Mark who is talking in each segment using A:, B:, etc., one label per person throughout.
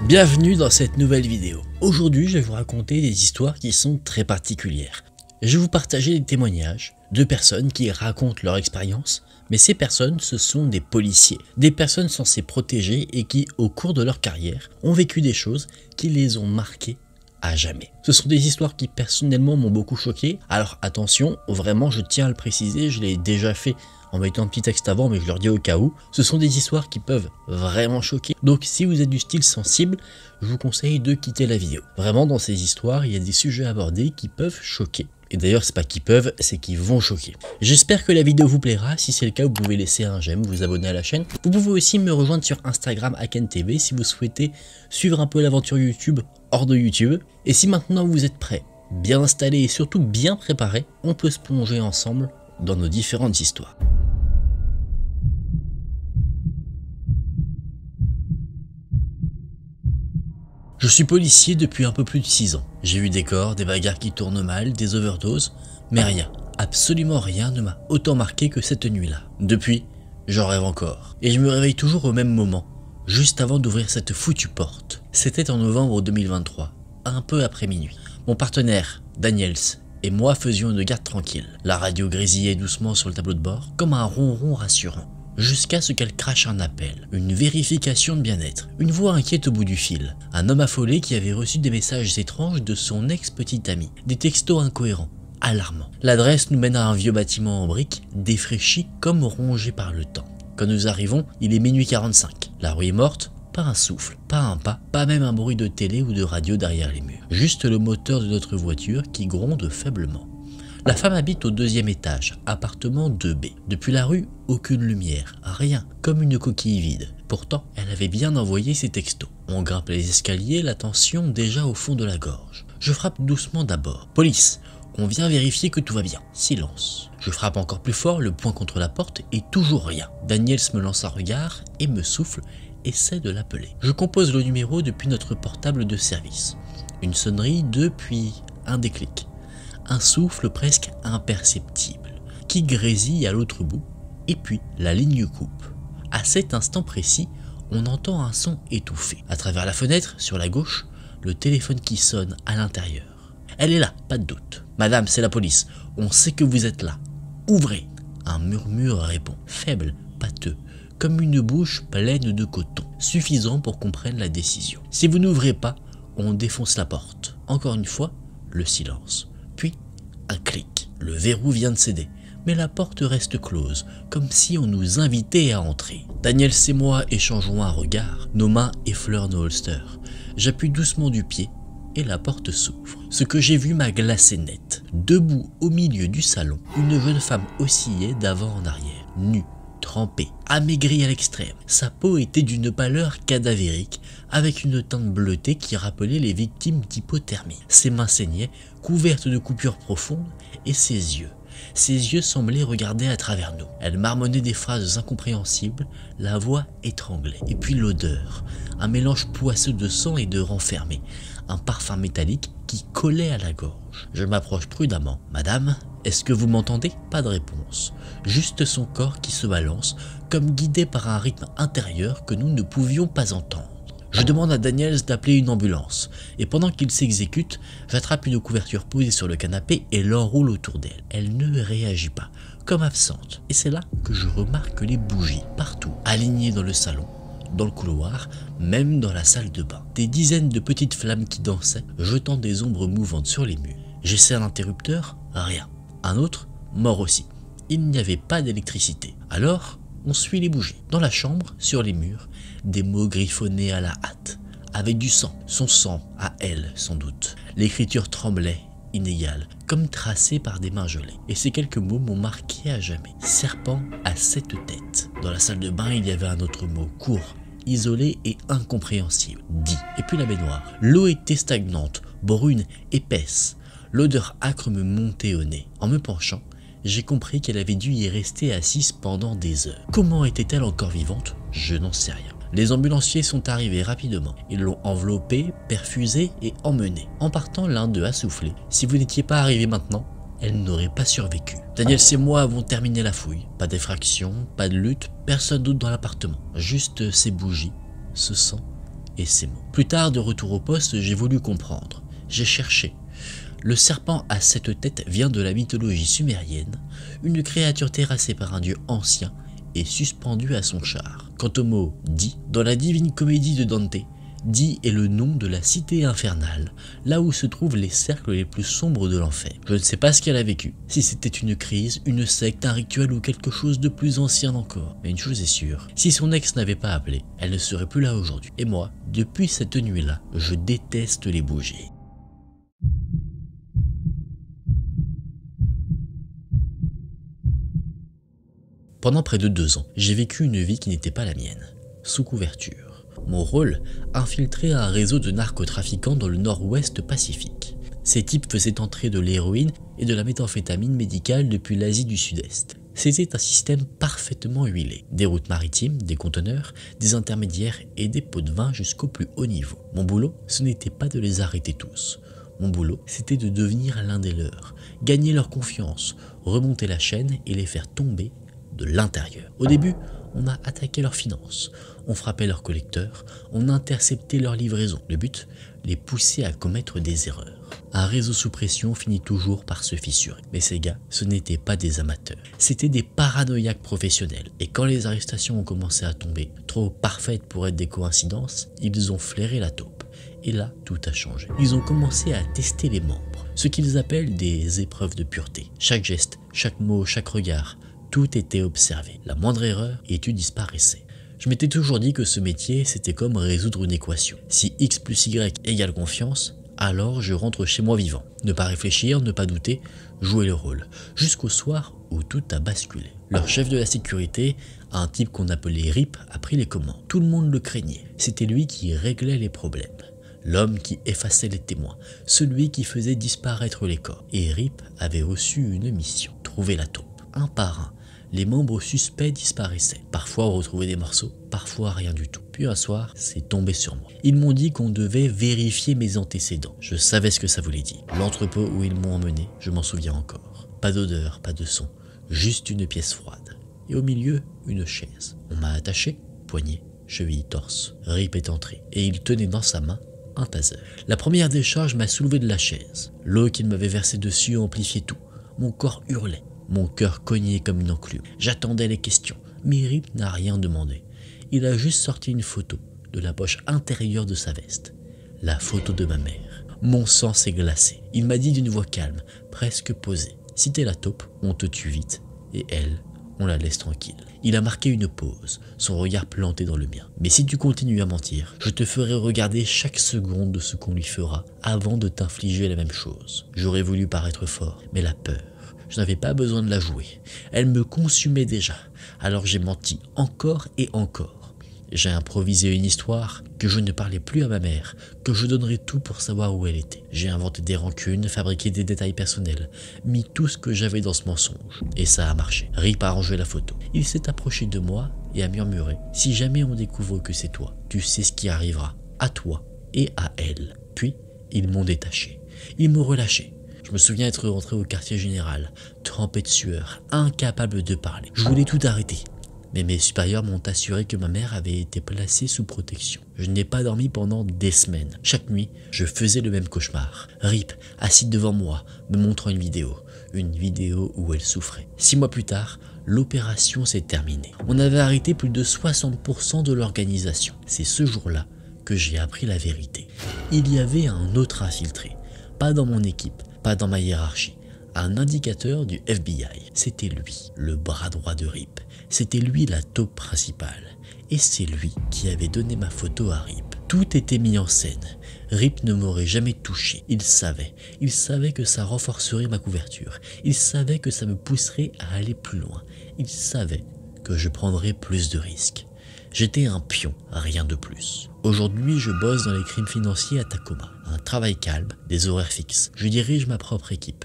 A: Bienvenue dans cette nouvelle vidéo. Aujourd'hui, je vais vous raconter des histoires qui sont très particulières. Je vais vous partager des témoignages de personnes qui racontent leur expérience, mais ces personnes, ce sont des policiers, des personnes censées protéger et qui, au cours de leur carrière, ont vécu des choses qui les ont marqués à jamais. Ce sont des histoires qui personnellement m'ont beaucoup choqué. Alors attention, vraiment je tiens à le préciser, je l'ai déjà fait en mettant un petit texte avant, mais je leur dis au cas où. Ce sont des histoires qui peuvent vraiment choquer. Donc si vous êtes du style sensible, je vous conseille de quitter la vidéo. Vraiment dans ces histoires, il y a des sujets abordés qui peuvent choquer. Et d'ailleurs c'est pas qui peuvent, c'est qui vont choquer. J'espère que la vidéo vous plaira. Si c'est le cas, vous pouvez laisser un j'aime, vous abonner à la chaîne. Vous pouvez aussi me rejoindre sur Instagram AkenTV si vous souhaitez suivre un peu l'aventure YouTube hors de YouTube. Et si maintenant vous êtes prêts, bien installés et surtout bien préparés, on peut se plonger ensemble dans nos différentes histoires. Je suis policier depuis un peu plus de 6 ans. J'ai eu des corps, des bagarres qui tournent mal, des overdoses, mais rien, absolument rien ne m'a autant marqué que cette nuit-là. Depuis, j'en rêve encore. Et je me réveille toujours au même moment, juste avant d'ouvrir cette foutue porte. C'était en novembre 2023, un peu après minuit. Mon partenaire, Daniels, et moi faisions une garde tranquille. La radio grésillait doucement sur le tableau de bord, comme un ronron rassurant. Jusqu'à ce qu'elle crache un appel, une vérification de bien-être, une voix inquiète au bout du fil, un homme affolé qui avait reçu des messages étranges de son ex-petite amie, des textos incohérents, alarmants. L'adresse nous mène à un vieux bâtiment en briques, défraîchi comme rongé par le temps. Quand nous arrivons, il est minuit 45, la rue est morte, pas un souffle, pas un pas, pas même un bruit de télé ou de radio derrière les murs, juste le moteur de notre voiture qui gronde faiblement. La femme habite au 2e étage, appartement 2B. Depuis la rue, aucune lumière, rien, comme une coquille vide. Pourtant, elle avait bien envoyé ses textos. On grimpe les escaliers, la tension déjà au fond de la gorge. Je frappe doucement d'abord. Police, on vient vérifier que tout va bien. Silence. Je frappe encore plus fort, le poing contre la porte et toujours rien. Daniels me lance un regard et me souffle, essaie de l'appeler. Je compose le numéro depuis notre portable de service. Une sonnerie, deux, puis un déclic. Un souffle presque imperceptible, qui grésille à l'autre bout, et puis la ligne coupe. À cet instant précis, on entend un son étouffé. À travers la fenêtre, sur la gauche, le téléphone qui sonne à l'intérieur. Elle est là, pas de doute. Madame, c'est la police, on sait que vous êtes là. Ouvrez. Un murmure répond, faible, pâteux, comme une bouche pleine de coton, suffisant pour qu'on prenne la décision. Si vous n'ouvrez pas, on défonce la porte. Encore une fois, le silence. Puis, un clic. Le verrou vient de céder, mais la porte reste close, comme si on nous invitait à entrer. Daniels et moi échangeons un regard, nos mains effleurent nos holsters. J'appuie doucement du pied et la porte s'ouvre. Ce que j'ai vu m'a glacé net. Debout au milieu du salon, une jeune femme oscillait d'avant en arrière, nue, trempée, amaigrie à l'extrême. Sa peau était d'une pâleur cadavérique, avec une teinte bleutée qui rappelait les victimes d'hypothermie. Ses mains saignaient, couvertes de coupures profondes, et ses yeux semblaient regarder à travers nous. Elle marmonnait des phrases incompréhensibles, la voix étranglée. Et puis l'odeur, un mélange poisseux de sang et de renfermé, un parfum métallique qui collait à la gorge. Je m'approche prudemment. « Madame, est-ce que vous m'entendez ?» Pas de réponse, juste son corps qui se balance, comme guidé par un rythme intérieur que nous ne pouvions pas entendre. Je demande à Daniels d'appeler une ambulance, et pendant qu'il s'exécute, j'attrape une couverture posée sur le canapé et l'enroule autour d'elle. Elle ne réagit pas, comme absente, et c'est là que je remarque les bougies, partout, alignées dans le salon, dans le couloir, même dans la salle de bain. Des dizaines de petites flammes qui dansaient, jetant des ombres mouvantes sur les murs. J'essaie un interrupteur, rien. Un autre, mort aussi. Il n'y avait pas d'électricité. Alors, on suit les bougies. Dans la chambre, sur les murs, des mots griffonnés à la hâte, avec du sang, son sang à elle sans doute. L'écriture tremblait, inégale, comme tracée par des mains gelées. Et ces quelques mots m'ont marqué à jamais. Serpent à 7 têtes. Dans la salle de bain, il y avait un autre mot, court, isolé et incompréhensible, dit. Et puis la baignoire. L'eau était stagnante, brune, épaisse. L'odeur âcre me montait au nez. En me penchant, j'ai compris qu'elle avait dû y rester assise pendant des heures. Comment était-elle encore vivante? Je n'en sais rien. Les ambulanciers sont arrivés rapidement. Ils l'ont enveloppée, perfusée et emmenée. En partant, l'un d'eux a soufflé. Si vous n'étiez pas arrivé maintenant, elle n'aurait pas survécu. Daniels et moi avons terminé la fouille. Pas d'effraction, pas de lutte, personne d'autre dans l'appartement. Juste ces bougies, ce sang et ces mots. Plus tard, de retour au poste, j'ai voulu comprendre. J'ai cherché. Le serpent à 7 têtes vient de la mythologie sumérienne, une créature terrassée par un dieu ancien et suspendue à son char. Quant au mot « Di », dans la Divine Comédie de Dante, Di est le nom de la cité infernale, là où se trouvent les cercles les plus sombres de l'enfer. Je ne sais pas ce qu'elle a vécu, si c'était une crise, une secte, un rituel ou quelque chose de plus ancien encore. Mais une chose est sûre, si son ex n'avait pas appelé, elle ne serait plus là aujourd'hui. Et moi, depuis cette nuit-là, je déteste les bougies. Pendant près de 2 ans, j'ai vécu une vie qui n'était pas la mienne, sous couverture. Mon rôle, infiltrer un réseau de narcotrafiquants dans le nord-ouest Pacifique. Ces types faisaient entrer de l'héroïne et de la méthamphétamine médicale depuis l'Asie du Sud-Est. C'était un système parfaitement huilé. Des routes maritimes, des conteneurs, des intermédiaires et des pots de vin jusqu'au plus haut niveau. Mon boulot, ce n'était pas de les arrêter tous. Mon boulot, c'était de devenir l'un des leurs, gagner leur confiance, remonter la chaîne et les faire tomber de l'intérieur. Au début, on a attaqué leurs finances, on frappait leurs collecteurs, on interceptait leurs livraisons. Le but, les pousser à commettre des erreurs. Un réseau sous pression finit toujours par se fissurer. Mais ces gars, ce n'étaient pas des amateurs, c'étaient des paranoïaques professionnels. Et quand les arrestations ont commencé à tomber, trop parfaites pour être des coïncidences, ils ont flairé la taupe. Et là, tout a changé. Ils ont commencé à tester les membres, ce qu'ils appellent des épreuves de pureté. Chaque geste, chaque mot, chaque regard, tout était observé. La moindre erreur et tu disparaissais. Je m'étais toujours dit que ce métier, c'était comme résoudre une équation. Si X plus Y égale confiance, alors je rentre chez moi vivant. Ne pas réfléchir, ne pas douter, jouer le rôle. Jusqu'au soir où tout a basculé. Leur chef de la sécurité, un type qu'on appelait Rip, a pris les commandes. Tout le monde le craignait. C'était lui qui réglait les problèmes. L'homme qui effaçait les témoins, celui qui faisait disparaître les corps. Et Rip avait reçu une mission, trouver la taupe. Un par un, les membres suspects disparaissaient. Parfois on retrouvait des morceaux, parfois rien du tout. Puis un soir, c'est tombé sur moi. Ils m'ont dit qu'on devait vérifier mes antécédents. Je savais ce que ça voulait dire. L'entrepôt où ils m'ont emmené, je m'en souviens encore. Pas d'odeur, pas de son, juste une pièce froide. Et au milieu, une chaise. On m'a attaché, poignet, cheville, torse. Rip est entré, et il tenait dans sa main un taser. La première décharge m'a soulevé de la chaise. L'eau qu'il m'avait versée dessus amplifiait tout. Mon corps hurlait. Mon cœur cognait comme une enclume. J'attendais les questions, mais Rip n'a rien demandé. Il a juste sorti une photo de la poche intérieure de sa veste. La photo de ma mère. Mon sang s'est glacé. Il m'a dit d'une voix calme, presque posée. Si t'es la taupe, on te tue vite. Et elle, on la laisse tranquille. Il a marqué une pause, son regard planté dans le mien. Mais si tu continues à mentir, je te ferai regarder chaque seconde de ce qu'on lui fera avant de t'infliger la même chose. J'aurais voulu paraître fort, mais la peur, je n'avais pas besoin de la jouer. Elle me consumait déjà. Alors j'ai menti encore et encore. J'ai improvisé une histoire, que je ne parlais plus à ma mère, que je donnerais tout pour savoir où elle était. J'ai inventé des rancunes, fabriqué des détails personnels, mis tout ce que j'avais dans ce mensonge. Et ça a marché. Rip a rangé la photo. Il s'est approché de moi et a murmuré « Si jamais on découvre que c'est toi, tu sais ce qui arrivera, à toi et à elle. » Puis, ils m'ont détaché. Ils m'ont relâché. Je me souviens être rentré au quartier général, trempé de sueur, incapable de parler. Je voulais tout arrêter. Mais mes supérieurs m'ont assuré que ma mère avait été placée sous protection. Je n'ai pas dormi pendant des semaines. Chaque nuit, je faisais le même cauchemar. Rip, assis devant moi, me montrant une vidéo où elle souffrait. 6 mois plus tard, l'opération s'est terminée. On avait arrêté plus de 60% de l'organisation. C'est ce jour-là que j'ai appris la vérité. Il y avait un autre infiltré. Pas dans mon équipe, pas dans ma hiérarchie. Un indicateur du FBI. C'était lui, le bras droit de Rip. C'était lui la taupe principale. Et c'est lui qui avait donné ma photo à Rip. Tout était mis en scène. Rip ne m'aurait jamais touché. Il savait que ça renforcerait ma couverture. Il savait que ça me pousserait à aller plus loin. Il savait que je prendrais plus de risques. J'étais un pion, rien de plus. Aujourd'hui, je bosse dans les crimes financiers à Tacoma. Un travail calme, des horaires fixes. Je dirige ma propre équipe.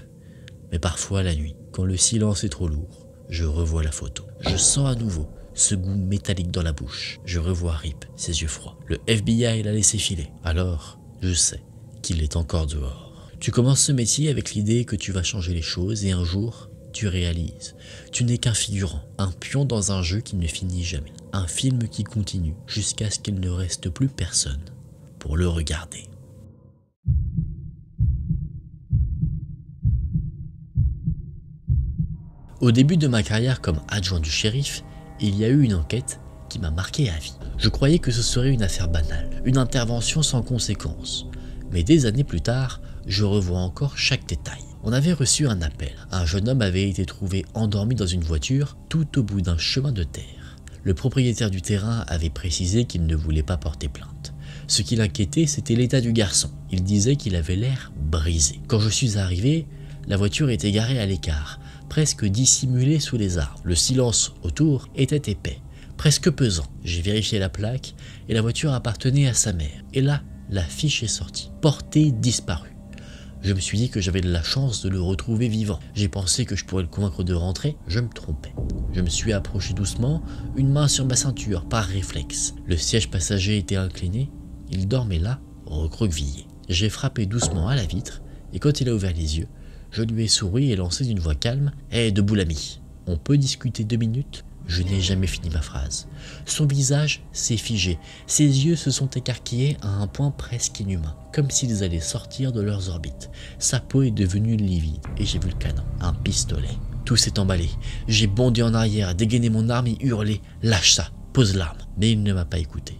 A: Mais parfois la nuit, quand le silence est trop lourd, je revois la photo. Je sens à nouveau ce goût métallique dans la bouche. Je revois Rip, ses yeux froids. Le FBI l'a laissé filer. Alors, je sais qu'il est encore dehors. Tu commences ce métier avec l'idée que tu vas changer les choses et un jour, tu réalises. Tu n'es qu'un figurant, un pion dans un jeu qui ne finit jamais. Un film qui continue jusqu'à ce qu'il ne reste plus personne pour le regarder. Au début de ma carrière comme adjoint du shérif, il y a eu une enquête qui m'a marqué à vie. Je croyais que ce serait une affaire banale, une intervention sans conséquence. Mais des années plus tard, je revois encore chaque détail. On avait reçu un appel. Un jeune homme avait été trouvé endormi dans une voiture tout au bout d'un chemin de terre. Le propriétaire du terrain avait précisé qu'il ne voulait pas porter plainte. Ce qui l'inquiétait, c'était l'état du garçon. Il disait qu'il avait l'air brisé. Quand je suis arrivé, la voiture était garée à l'écart, presque dissimulée sous les arbres. Le silence autour était épais, presque pesant. J'ai vérifié la plaque et la voiture appartenait à sa mère. Et là, la fiche est sortie. Portée disparue. Je me suis dit que j'avais de la chance de le retrouver vivant. J'ai pensé que je pourrais le convaincre de rentrer, je me trompais. Je me suis approché doucement, une main sur ma ceinture, par réflexe. Le siège passager était incliné, il dormait là, recroquevillé. J'ai frappé doucement à la vitre, et quand il a ouvert les yeux, je lui ai souri et lancé d'une voix calme « Hé, debout l'ami, on peut discuter 2 minutes ?» Je n'ai jamais fini ma phrase. Son visage s'est figé, ses yeux se sont écarquillés à un point presque inhumain, comme s'ils allaient sortir de leurs orbites. Sa peau est devenue livide et j'ai vu le canon, un pistolet. Tout s'est emballé, j'ai bondi en arrière, dégainé mon arme et hurlé « Lâche ça, pose l'arme !» Mais il ne m'a pas écouté.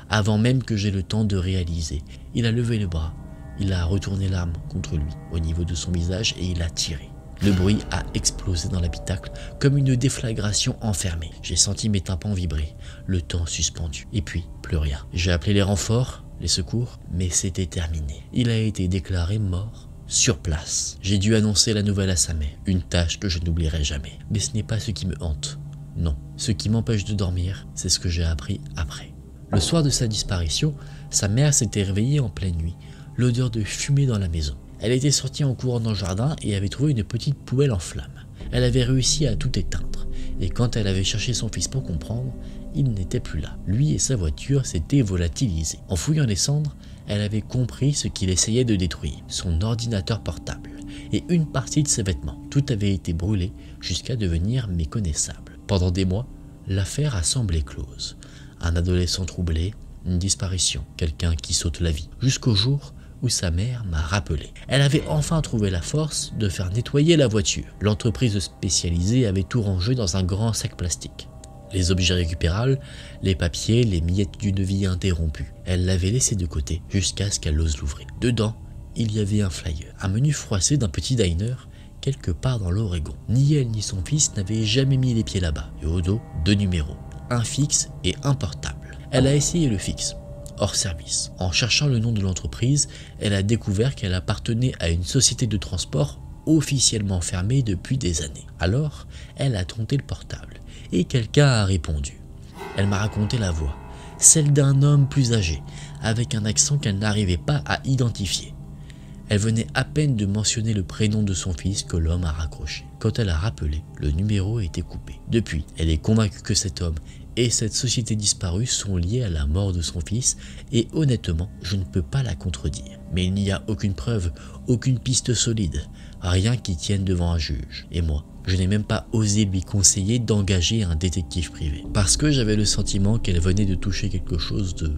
A: Avant même que j'aie le temps de réaliser, il a levé le bras, il a retourné l'arme contre lui, au niveau de son visage et il a tiré. Le bruit a explosé dans l'habitacle comme une déflagration enfermée. J'ai senti mes tympans vibrer, le temps suspendu. Et puis, plus rien. J'ai appelé les renforts, les secours, mais c'était terminé. Il a été déclaré mort sur place. J'ai dû annoncer la nouvelle à sa mère, une tâche que je n'oublierai jamais. Mais ce n'est pas ce qui me hante. Non, ce qui m'empêche de dormir, c'est ce que j'ai appris après. Le soir de sa disparition, sa mère s'était réveillée en pleine nuit, l'odeur de fumée dans la maison. Elle était sortie en courant dans le jardin et avait trouvé une petite poubelle en flammes. Elle avait réussi à tout éteindre. Et quand elle avait cherché son fils pour comprendre, il n'était plus là. Lui et sa voiture s'étaient volatilisés. En fouillant les cendres, elle avait compris ce qu'il essayait de détruire. Son ordinateur portable et une partie de ses vêtements. Tout avait été brûlé jusqu'à devenir méconnaissable. Pendant des mois, l'affaire a semblé close. Un adolescent troublé, une disparition, quelqu'un qui saute la vie. Jusqu'au jour où sa mère m'a rappelé. Elle avait enfin trouvé la force de faire nettoyer la voiture. L'entreprise spécialisée avait tout rangé dans un grand sac plastique. Les objets récupérables, les papiers, les miettes d'une vie interrompue. Elle l'avait laissé de côté jusqu'à ce qu'elle ose l'ouvrir. Dedans, il y avait un flyer, un menu froissé d'un petit diner quelque part dans l'Oregon. Ni elle ni son fils n'avaient jamais mis les pieds là-bas. Et au dos, 2 numéros, un fixe et un portable. Elle a essayé le fixe. Hors service. En cherchant le nom de l'entreprise, elle a découvert qu'elle appartenait à une société de transport officiellement fermée depuis des années. Alors, elle a tenté le portable et quelqu'un a répondu. Elle m'a raconté la voix, celle d'un homme plus âgé, avec un accent qu'elle n'arrivait pas à identifier. Elle venait à peine de mentionner le prénom de son fils que l'homme a raccroché. Quand elle a rappelé, le numéro était coupé. Depuis, elle est convaincue que cet homme et cette société disparue sont liés à la mort de son fils et honnêtement, je ne peux pas la contredire. Mais il n'y a aucune preuve, aucune piste solide, rien qui tienne devant un juge. Et moi, je n'ai même pas osé lui conseiller d'engager un détective privé. Parce que j'avais le sentiment qu'elle venait de toucher quelque chose de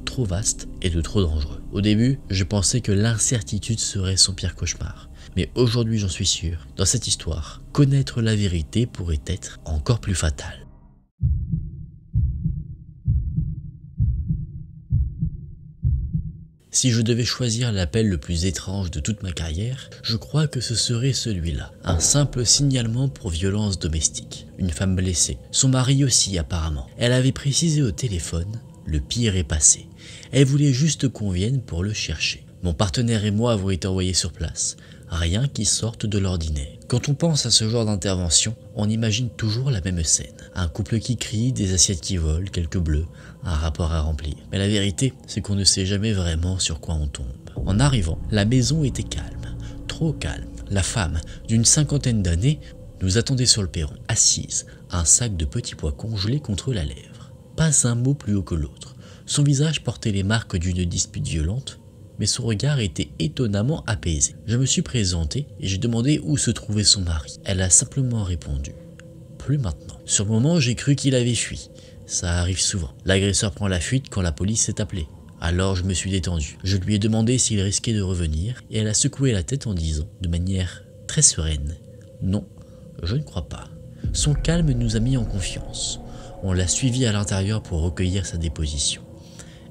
A: trop vaste et de trop dangereux. Au début, je pensais que l'incertitude serait son pire cauchemar. Mais aujourd'hui, j'en suis sûr, dans cette histoire, connaître la vérité pourrait être encore plus fatal. Si je devais choisir l'appel le plus étrange de toute ma carrière, je crois que ce serait celui-là. Un simple signalement pour violence domestique. Une femme blessée. Son mari aussi apparemment. Elle avait précisé au téléphone, le pire est passé. Elle voulait juste qu'on vienne pour le chercher. Mon partenaire et moi avons été envoyés sur place. Rien qui sorte de l'ordinaire. Quand on pense à ce genre d'intervention, on imagine toujours la même scène. Un couple qui crie, des assiettes qui volent, quelques bleus, un rapport à remplir. Mais la vérité, c'est qu'on ne sait jamais vraiment sur quoi on tombe. En arrivant, la maison était calme, trop calme. La femme, d'une 50aine d'années, nous attendait sur le perron, assise, un sac de petits pois congelés contre la lèvre. Pas un mot plus haut que l'autre. Son visage portait les marques d'une dispute violente, mais son regard était étonnamment apaisé. Je me suis présenté et j'ai demandé où se trouvait son mari. Elle a simplement répondu « Plus maintenant ». Sur le moment, j'ai cru qu'il avait fui. Ça arrive souvent. L'agresseur prend la fuite quand la police est appelée. Alors je me suis détendu. Je lui ai demandé s'il risquait de revenir et elle a secoué la tête en disant, de manière très sereine, « Non, je ne crois pas. » Son calme nous a mis en confiance. On l'a suivi à l'intérieur pour recueillir sa déposition.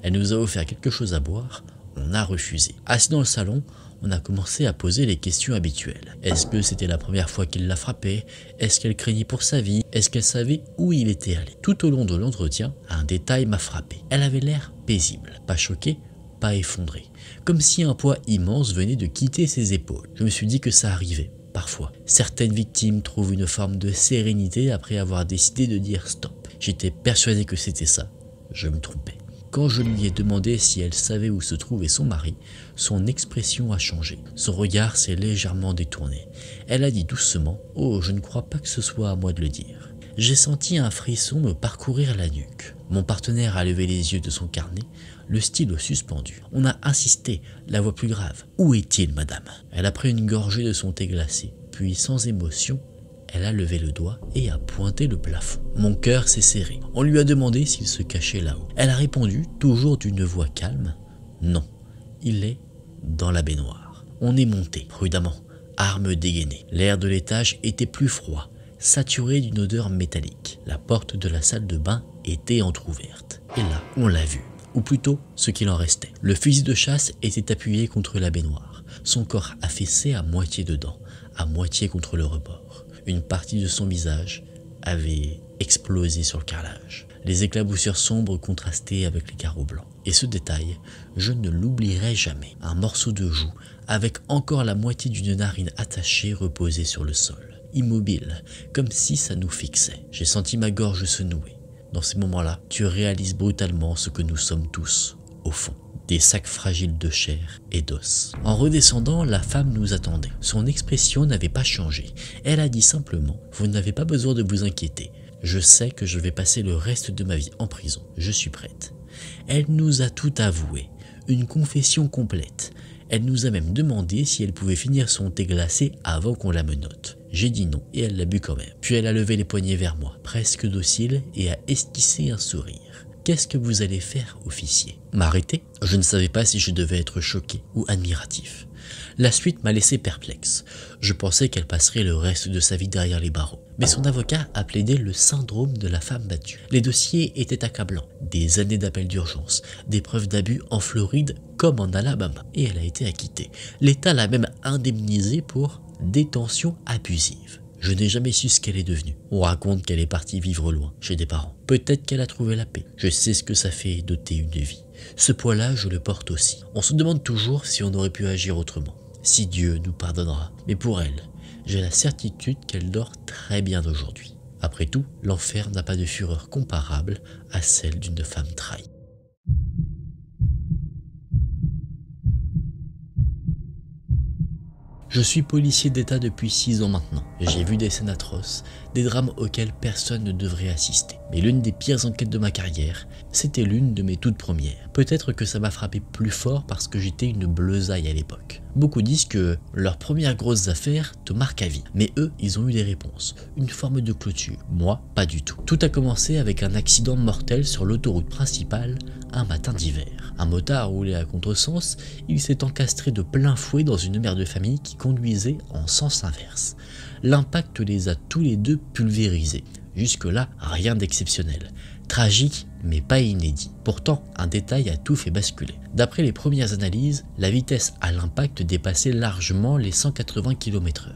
A: Elle nous a offert quelque chose à boire, on a refusé. Assis dans le salon, on a commencé à poser les questions habituelles. Est-ce que c'était la première fois qu'il la frappait? Est-ce qu'elle craignait pour sa vie? Est-ce qu'elle savait où il était allé? Tout au long de l'entretien, un détail m'a frappé. Elle avait l'air paisible, pas choquée, pas effondrée. Comme si un poids immense venait de quitter ses épaules. Je me suis dit que ça arrivait, parfois. Certaines victimes trouvent une forme de sérénité après avoir décidé de dire stop. J'étais persuadé que c'était ça. Je me trompais. Quand je lui ai demandé si elle savait où se trouvait son mari, son expression a changé. Son regard s'est légèrement détourné. Elle a dit doucement « Oh, je ne crois pas que ce soit à moi de le dire ». J'ai senti un frisson me parcourir la nuque. Mon partenaire a levé les yeux de son carnet, le stylo suspendu. On a insisté, la voix plus grave. « Où est-il, madame ?» Elle a pris une gorgée de son thé glacé, puis sans émotion, elle a levé le doigt et a pointé le plafond. Mon cœur s'est serré. On lui a demandé s'il se cachait là-haut. Elle a répondu, toujours d'une voix calme, « Non, il est dans la baignoire. » On est monté, prudemment, armes dégainées. L'air de l'étage était plus froid, saturé d'une odeur métallique. La porte de la salle de bain était entr'ouverte. Et là, on l'a vu, ou plutôt ce qu'il en restait. Le fusil de chasse était appuyé contre la baignoire, son corps affaissé à moitié dedans, à moitié contre le rebord. Une partie de son visage avait explosé sur le carrelage. Les éclaboussures sombres contrastaient avec les carreaux blancs. Et ce détail, je ne l'oublierai jamais. Un morceau de joue, avec encore la moitié d'une narine attachée, reposait sur le sol, immobile, comme si ça nous fixait. J'ai senti ma gorge se nouer. Dans ces moments-là, tu réalises brutalement ce que nous sommes tous, au fond. Des sacs fragiles de chair et d'os. En redescendant, la femme nous attendait. Son expression n'avait pas changé. Elle a dit simplement « Vous n'avez pas besoin de vous inquiéter. Je sais que je vais passer le reste de ma vie en prison. Je suis prête. » Elle nous a tout avoué. Une confession complète. Elle nous a même demandé si elle pouvait finir son thé glacé avant qu'on la menotte. J'ai dit non et elle l'a bu quand même. Puis elle a levé les poignets vers moi, presque docile, et a esquissé un sourire. « Qu'est-ce que vous allez faire, officier ?» M'arrêter? Je ne savais pas si je devais être choqué ou admiratif. La suite m'a laissé perplexe. Je pensais qu'elle passerait le reste de sa vie derrière les barreaux. Mais son avocat a plaidé le syndrome de la femme battue. Les dossiers étaient accablants. Des années d'appels d'urgence, des preuves d'abus en Floride comme en Alabama. Et elle a été acquittée. L'État l'a même indemnisée pour détention abusive. Je n'ai jamais su ce qu'elle est devenue. On raconte qu'elle est partie vivre loin, chez des parents. Peut-être qu'elle a trouvé la paix. Je sais ce que ça fait d'ôter une vie. Ce poids-là, je le porte aussi. On se demande toujours si on aurait pu agir autrement. Si Dieu nous pardonnera. Mais pour elle, j'ai la certitude qu'elle dort très bien aujourd'hui. Après tout, l'enfer n'a pas de fureur comparable à celle d'une femme trahie. Je suis policier d'État depuis 6 ans maintenant. J'ai vu des scènes atroces, des drames auxquels personne ne devrait assister. Mais l'une des pires enquêtes de ma carrière, c'était l'une de mes toutes premières. Peut-être que ça m'a frappé plus fort parce que j'étais une bleusaille à l'époque. Beaucoup disent que leurs premières grosses affaires te marquent à vie. Mais eux, ils ont eu des réponses, une forme de clôture. Moi, pas du tout. Tout a commencé avec un accident mortel sur l'autoroute principale un matin d'hiver. Un motard roulait à contresens, il s'est encastré de plein fouet dans une mère de famille qui conduisait en sens inverse. L'impact les a tous les deux pulvérisés. Jusque-là, rien d'exceptionnel. Tragique, mais pas inédit. Pourtant, un détail a tout fait basculer. D'après les premières analyses, la vitesse à l'impact dépassait largement les 180 km/h.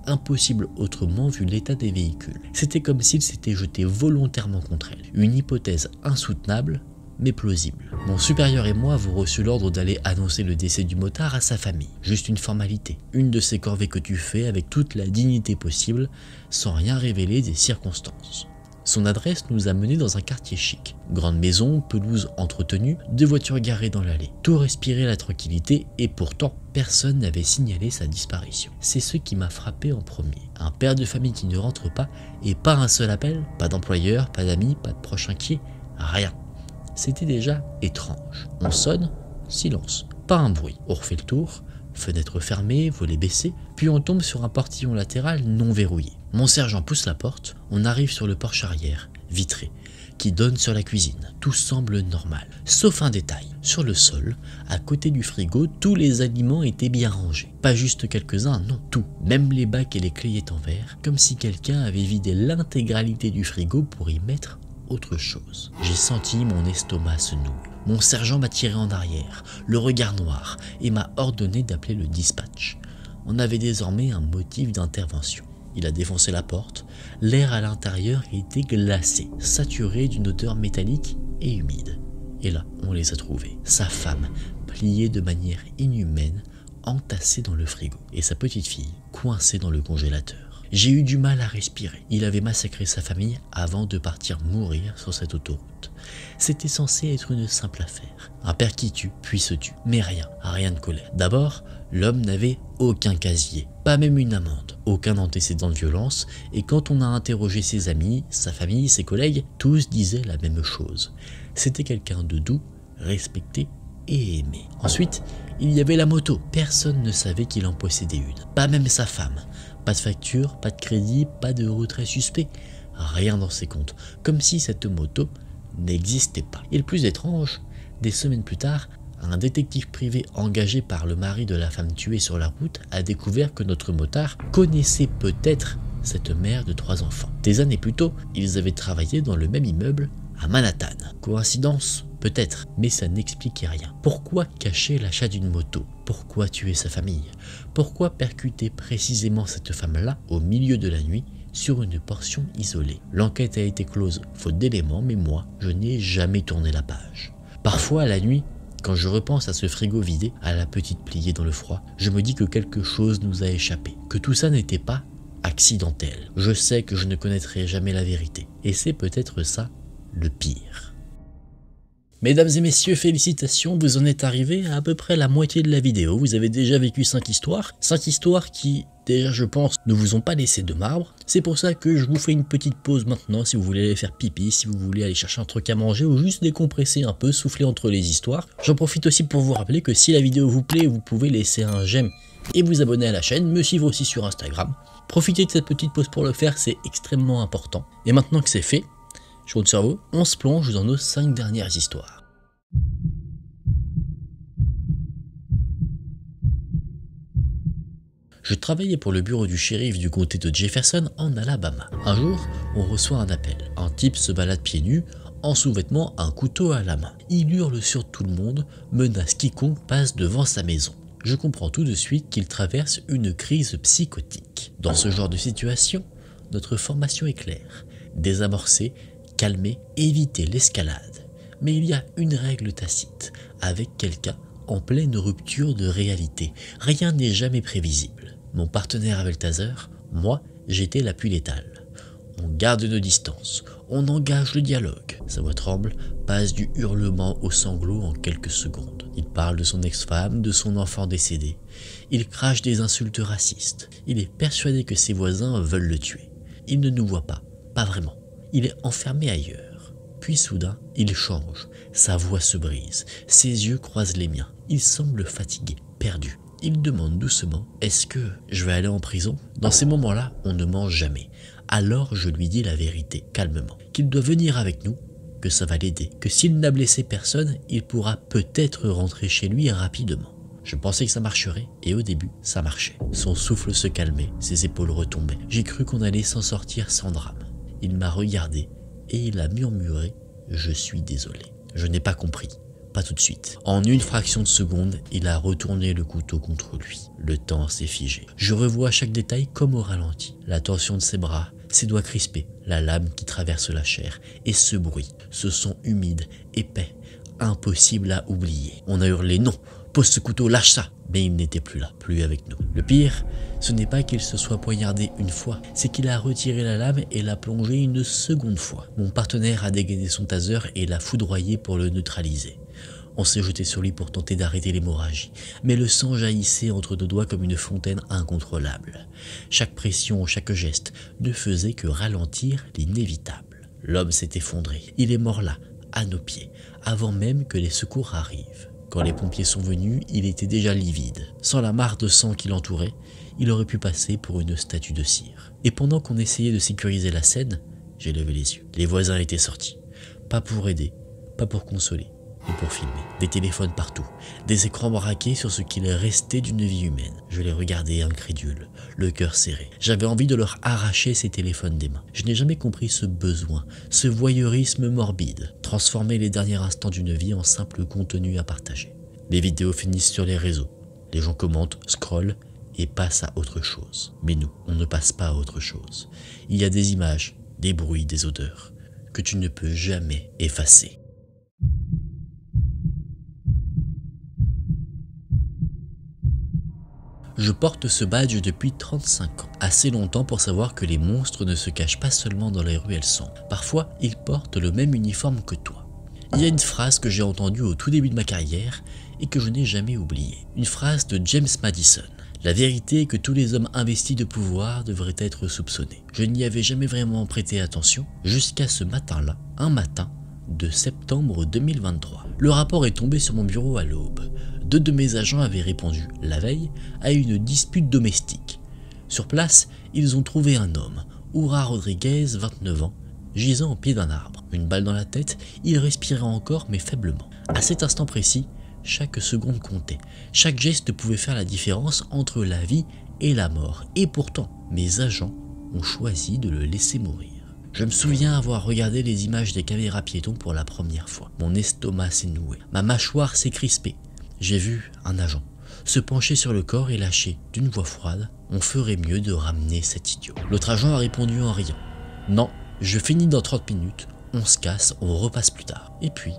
A: Impossible autrement vu l'état des véhicules. C'était comme s'il s'était jeté volontairement contre elle. Une hypothèse insoutenable, mais plausible. Mon supérieur et moi avons reçu l'ordre d'aller annoncer le décès du motard à sa famille. Juste une formalité, une de ces corvées que tu fais avec toute la dignité possible, sans rien révéler des circonstances. Son adresse nous a menés dans un quartier chic. Grande maison, pelouse entretenue, 2 voitures garées dans l'allée. Tout respirait la tranquillité et pourtant, personne n'avait signalé sa disparition. C'est ce qui m'a frappé en premier. Un père de famille qui ne rentre pas et pas un seul appel, pas d'employeur, pas d'amis, pas de proche inquiet, rien. C'était déjà étrange. On sonne, silence, pas un bruit. On refait le tour, fenêtre fermée, volet baissé, puis on tombe sur un portillon latéral non verrouillé. Mon sergent pousse la porte, on arrive sur le porche arrière, vitré, qui donne sur la cuisine. Tout semble normal, sauf un détail. Sur le sol, à côté du frigo, tous les aliments étaient bien rangés. Pas juste quelques-uns, non, tout. Même les bacs et les clés étaient en verre, comme si quelqu'un avait vidé l'intégralité du frigo pour y mettre autre chose. J'ai senti mon estomac se nouer. Mon sergent m'a tiré en arrière, le regard noir, et m'a ordonné d'appeler le dispatch. On avait désormais un motif d'intervention. Il a défoncé la porte, l'air à l'intérieur était glacé, saturé d'une odeur métallique et humide. Et là, on les a trouvés. Sa femme, pliée de manière inhumaine, entassée dans le frigo, et sa petite fille, coincée dans le congélateur. J'ai eu du mal à respirer. Il avait massacré sa famille avant de partir mourir sur cette autoroute. C'était censé être une simple affaire. Un père qui tue, puis se tue. Mais rien de colère. D'abord, l'homme n'avait aucun casier, pas même une amende, aucun antécédent de violence, et quand on a interrogé ses amis, sa famille, ses collègues, tous disaient la même chose. C'était quelqu'un de doux, respecté et aimé. Ensuite, il y avait la moto. Personne ne savait qu'il en possédait une, pas même sa femme. Pas de facture, pas de crédit, pas de retrait suspect, rien dans ses comptes, comme si cette moto n'existait pas. Et le plus étrange, des semaines plus tard, un détective privé engagé par le mari de la femme tuée sur la route a découvert que notre motard connaissait peut-être cette mère de 3 enfants. Des années plus tôt, ils avaient travaillé dans le même immeuble à Manhattan. Coïncidence ? Peut-être, mais ça n'expliquait rien. Pourquoi cacher l'achat d'une moto? Pourquoi tuer sa famille? Pourquoi percuter précisément cette femme-là au milieu de la nuit sur une portion isolée? L'enquête a été close faute d'éléments, mais moi, je n'ai jamais tourné la page. Parfois, la nuit, quand je repense à ce frigo vidé, à la petite pliée dans le froid, je me dis que quelque chose nous a échappé, que tout ça n'était pas accidentel. Je sais que je ne connaîtrai jamais la vérité, et c'est peut-être ça le pire. Mesdames et messieurs, félicitations, vous en êtes arrivés à peu près la moitié de la vidéo. Vous avez déjà vécu 5 histoires. 5 histoires qui, déjà je pense, ne vous ont pas laissé de marbre. C'est pour ça que je vous fais une petite pause maintenant si vous voulez aller faire pipi, si vous voulez aller chercher un truc à manger ou juste décompresser un peu, souffler entre les histoires. J'en profite aussi pour vous rappeler que si la vidéo vous plaît, vous pouvez laisser un j'aime et vous abonner à la chaîne, me suivre aussi sur Instagram. Profitez de cette petite pause pour le faire, c'est extrêmement important. Et maintenant que c'est fait, je compte sur vous, on se plonge dans nos 5 dernières histoires. Je travaillais pour le bureau du shérif du comté de Jefferson en Alabama. Un jour, on reçoit un appel. Un type se balade pieds nus, en sous-vêtements, un couteau à la main. Il hurle sur tout le monde, menace quiconque passe devant sa maison. Je comprends tout de suite qu'il traverse une crise psychotique. Dans ce genre de situation, notre formation est claire. Désamorcer, calmer, éviter l'escalade. Mais il y a une règle tacite, avec quelqu'un en pleine rupture de réalité. Rien n'est jamais prévisible. Mon partenaire avait le taser, moi j'étais l'appui létal. On garde nos distances, on engage le dialogue. Sa voix tremble, passe du hurlement au sanglot en quelques secondes. Il parle de son ex-femme, de son enfant décédé. Il crache des insultes racistes. Il est persuadé que ses voisins veulent le tuer. Il ne nous voit pas vraiment. Il est enfermé ailleurs. Puis soudain, il change. Sa voix se brise. Ses yeux croisent les miens. Il semble fatigué, perdu. Il demande doucement « Est-ce que je vais aller en prison ?» Dans ces moments-là, on ne ment jamais. Alors je lui dis la vérité, calmement. Qu'il doit venir avec nous, que ça va l'aider. Que s'il n'a blessé personne, il pourra peut-être rentrer chez lui rapidement. Je pensais que ça marcherait, et au début, ça marchait. Son souffle se calmait, ses épaules retombaient. J'ai cru qu'on allait s'en sortir sans drame. Il m'a regardé, et il a murmuré « Je suis désolé ». Je n'ai pas compris. Pas tout de suite. En une fraction de seconde, il a retourné le couteau contre lui. Le temps s'est figé. Je revois chaque détail comme au ralenti. La tension de ses bras, ses doigts crispés, la lame qui traverse la chair, et ce bruit, ce son humide, épais, impossible à oublier. On a hurlé « Non, pose ce couteau, lâche ça !» Mais il n'était plus là, plus avec nous. Le pire, ce n'est pas qu'il se soit poignardé une fois, c'est qu'il a retiré la lame et l'a plongée une seconde fois. Mon partenaire a dégainé son taser et l'a foudroyé pour le neutraliser. On s'est jeté sur lui pour tenter d'arrêter l'hémorragie, mais le sang jaillissait entre nos doigts comme une fontaine incontrôlable. Chaque pression, chaque geste ne faisait que ralentir l'inévitable. L'homme s'est effondré, il est mort là, à nos pieds, avant même que les secours arrivent. Quand les pompiers sont venus, il était déjà livide. Sans la mare de sang qui l'entourait, il aurait pu passer pour une statue de cire. Et pendant qu'on essayait de sécuriser la scène, j'ai levé les yeux. Les voisins étaient sortis. Pas pour aider, pas pour consoler, mais pour filmer. Des téléphones partout, des écrans braqués sur ce qu'il restait d'une vie humaine. Je les regardais incrédule, le cœur serré. J'avais envie de leur arracher ces téléphones des mains. Je n'ai jamais compris ce besoin, ce voyeurisme morbide, transformer les derniers instants d'une vie en simple contenu à partager. Les vidéos finissent sur les réseaux. Les gens commentent, scrollent et passent à autre chose. Mais nous, on ne passe pas à autre chose. Il y a des images, des bruits, des odeurs que tu ne peux jamais effacer. Je porte ce badge depuis 35 ans, assez longtemps pour savoir que les monstres ne se cachent pas seulement dans les ruelles sombres. Parfois, ils portent le même uniforme que toi. Il y a une phrase que j'ai entendue au tout début de ma carrière et que je n'ai jamais oubliée. Une phrase de James Madison. La vérité est que tous les hommes investis de pouvoir devraient être soupçonnés. Je n'y avais jamais vraiment prêté attention jusqu'à ce matin-là, un matin de septembre 2023. Le rapport est tombé sur mon bureau à l'aube. 2 de mes agents avaient répondu, la veille, à une dispute domestique. Sur place, ils ont trouvé un homme, Oura Rodriguez, 29 ans, gisant au pied d'un arbre. Une balle dans la tête, il respirait encore mais faiblement. À cet instant précis, chaque seconde comptait. Chaque geste pouvait faire la différence entre la vie et la mort. Et pourtant, mes agents ont choisi de le laisser mourir. Je me souviens avoir regardé les images des caméras piétons pour la première fois. Mon estomac s'est noué. Ma mâchoire s'est crispée. J'ai vu un agent se pencher sur le corps et lâcher d'une voix froide « On ferait mieux de ramener cet idiot ». L'autre agent a répondu en riant « Non, je finis dans 30 minutes, on se casse, on repasse plus tard ». Et puis,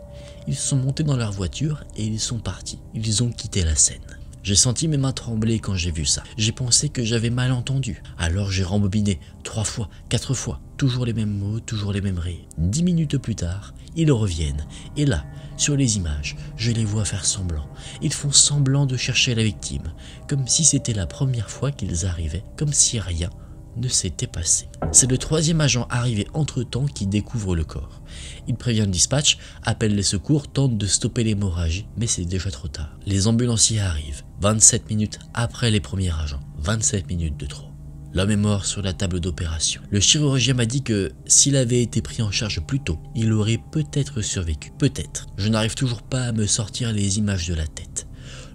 A: ils sont montés dans leur voiture et ils sont partis. Ils ont quitté la scène. J'ai senti mes mains trembler quand j'ai vu ça. J'ai pensé que j'avais mal entendu. Alors j'ai rembobiné 3 fois, 4 fois. Toujours les mêmes mots, toujours les mêmes rires. 10 minutes plus tard, ils reviennent. Et là, sur les images, je les vois faire semblant. Ils font semblant de chercher la victime. Comme si c'était la première fois qu'ils arrivaient. Comme si rien ne s'était passé. C'est le 3e agent arrivé entre-temps qui découvre le corps. Il prévient le dispatch, appelle les secours, tente de stopper l'hémorragie, mais c'est déjà trop tard. Les ambulanciers arrivent, 27 minutes après les premiers agents. 27 minutes de trop. L'homme est mort sur la table d'opération. Le chirurgien m'a dit que s'il avait été pris en charge plus tôt, il aurait peut-être survécu. Peut-être. Je n'arrive toujours pas à me sortir les images de la tête.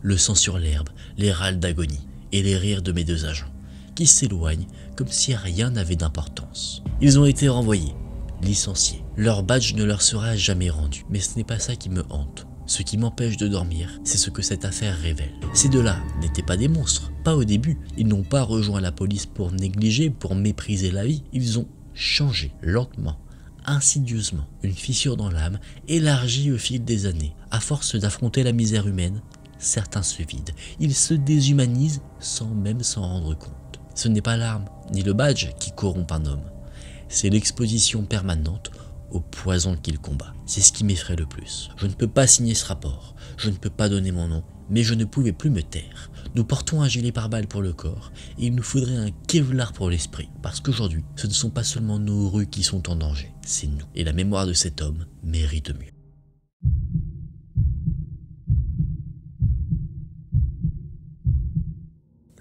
A: Le sang sur l'herbe, les râles d'agonie et les rires de mes 2 agents, qui s'éloignent comme si rien n'avait d'importance. Ils ont été renvoyés, licenciés. Leur badge ne leur sera jamais rendu. Mais ce n'est pas ça qui me hante. Ce qui m'empêche de dormir, c'est ce que cette affaire révèle. Ces 2-là n'étaient pas des monstres, pas au début. Ils n'ont pas rejoint la police pour négliger, pour mépriser la vie. Ils ont changé lentement, insidieusement. Une fissure dans l'âme, élargie au fil des années. À force d'affronter la misère humaine, certains se vident. Ils se déshumanisent sans même s'en rendre compte. Ce n'est pas l'arme, ni le badge qui corrompt un homme. C'est l'exposition permanente au poison qu'il combat. C'est ce qui m'effraie le plus. Je ne peux pas signer ce rapport, je ne peux pas donner mon nom, mais je ne pouvais plus me taire. Nous portons un gilet pare-balles pour le corps et il nous faudrait un Kevlar pour l'esprit. Parce qu'aujourd'hui, ce ne sont pas seulement nos rues qui sont en danger, c'est nous. Et la mémoire de cet homme mérite mieux.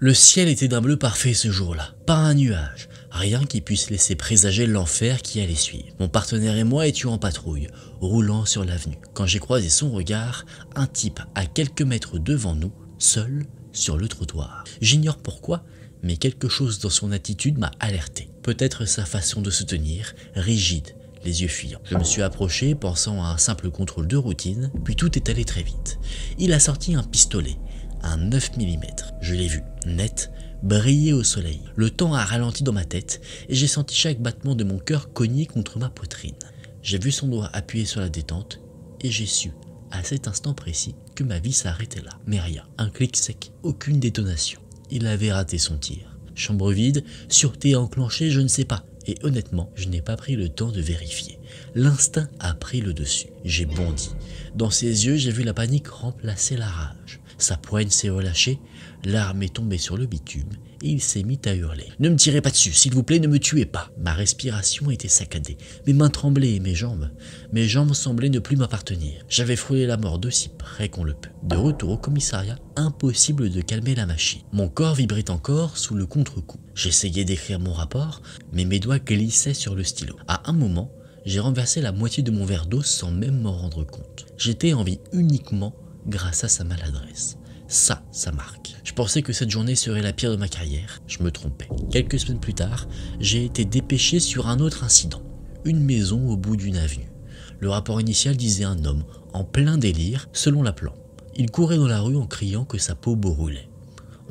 A: Le ciel était d'un bleu parfait ce jour-là, pas un nuage, rien qui puisse laisser présager l'enfer qui allait suivre. Mon partenaire et moi étions en patrouille, roulant sur l'avenue, quand j'ai croisé son regard, un type à quelques mètres devant nous, seul sur le trottoir. J'ignore pourquoi, mais quelque chose dans son attitude m'a alerté. Peut-être sa façon de se tenir, rigide, les yeux fuyants. Je me suis approché, pensant à un simple contrôle de routine, puis tout est allé très vite. Il a sorti un pistolet, un 9 mm. Je l'ai vu, net, briller au soleil. Le temps a ralenti dans ma tête et j'ai senti chaque battement de mon cœur cogner contre ma poitrine. J'ai vu son doigt appuyé sur la détente et j'ai su, à cet instant précis, que ma vie s'arrêtait là. Mais rien, un clic sec, aucune détonation. Il avait raté son tir. Chambre vide, sûreté enclenchée, je ne sais pas. Et honnêtement, je n'ai pas pris le temps de vérifier. L'instinct a pris le dessus. J'ai bondi. Dans ses yeux, j'ai vu la panique remplacer la rage. Sa poigne s'est relâchée, l'arme est tombée sur le bitume et il s'est mis à hurler. « Ne me tirez pas dessus, s'il vous plaît, ne me tuez pas !» Ma respiration était saccadée, mes mains tremblaient et mes jambes semblaient ne plus m'appartenir. J'avais frôlé la mort d'aussi près qu'on le peut. De retour au commissariat, impossible de calmer la machine. Mon corps vibrait encore sous le contre-coup. J'essayais d'écrire mon rapport, mais mes doigts glissaient sur le stylo. À un moment, J'ai renversé la moitié de mon verre d'eau sans même m'en rendre compte. J'étais en vie uniquement grâce à sa maladresse. Ça marque. Je pensais que cette journée serait la pire de ma carrière. Je me trompais. Quelques semaines plus tard, j'ai été dépêché sur un autre incident. Une maison au bout d'une avenue. Le rapport initial disait un homme, en plein délire, selon la plan. Il courait dans la rue en criant que sa peau brûlait.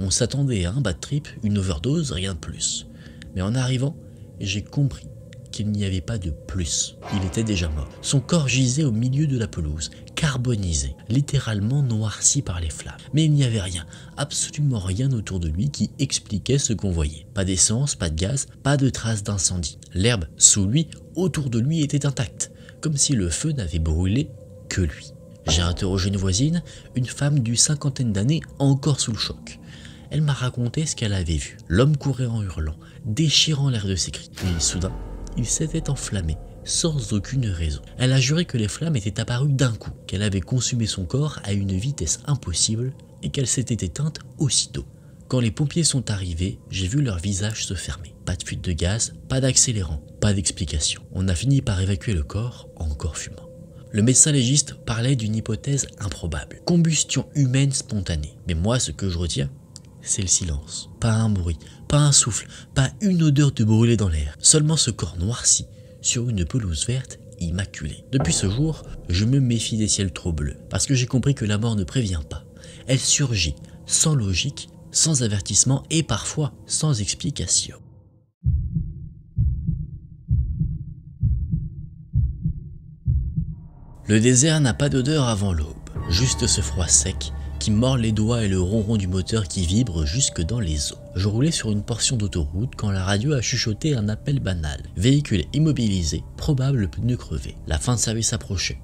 A: On s'attendait à un bad trip, une overdose, rien de plus. Mais en arrivant, j'ai compris qu'il n'y avait pas de plus. Il était déjà mort. Son corps gisait au milieu de la pelouse, carbonisé, littéralement noirci par les flammes. Mais il n'y avait rien, absolument rien autour de lui qui expliquait ce qu'on voyait. Pas d'essence, pas de gaz, pas de traces d'incendie. L'herbe sous lui, autour de lui, était intacte, comme si le feu n'avait brûlé que lui. J'ai interrogé une voisine, une femme d'une cinquantaine d'années, encore sous le choc. Elle m'a raconté ce qu'elle avait vu. L'homme courait en hurlant, déchirant l'air de ses cris. Puis soudain, il s'était enflammé, sans aucune raison. Elle a juré que les flammes étaient apparues d'un coup, qu'elle avait consumé son corps à une vitesse impossible et qu'elle s'était éteinte aussitôt. Quand les pompiers sont arrivés, j'ai vu leur visage se fermer. Pas de fuite de gaz, pas d'accélérant, pas d'explication. On a fini par évacuer le corps, encore fumant. Le médecin légiste parlait d'une hypothèse improbable. Combustion humaine spontanée. Mais moi, ce que je retiens, c'est le silence. Pas un bruit, pas un souffle, pas une odeur de brûlé dans l'air. Seulement ce corps noirci sur une pelouse verte immaculée. Depuis ce jour, je me méfie des ciels trop bleus. Parce que j'ai compris que la mort ne prévient pas. Elle surgit, sans logique, sans avertissement et parfois sans explication. Le désert n'a pas d'odeur avant l'aube, juste ce froid sec qui mord les doigts et le ronron du moteur qui vibre jusque dans les os. Je roulais sur une portion d'autoroute quand la radio a chuchoté un appel banal. Véhicule immobilisé, probable pneu crevé. La fin de service approchait.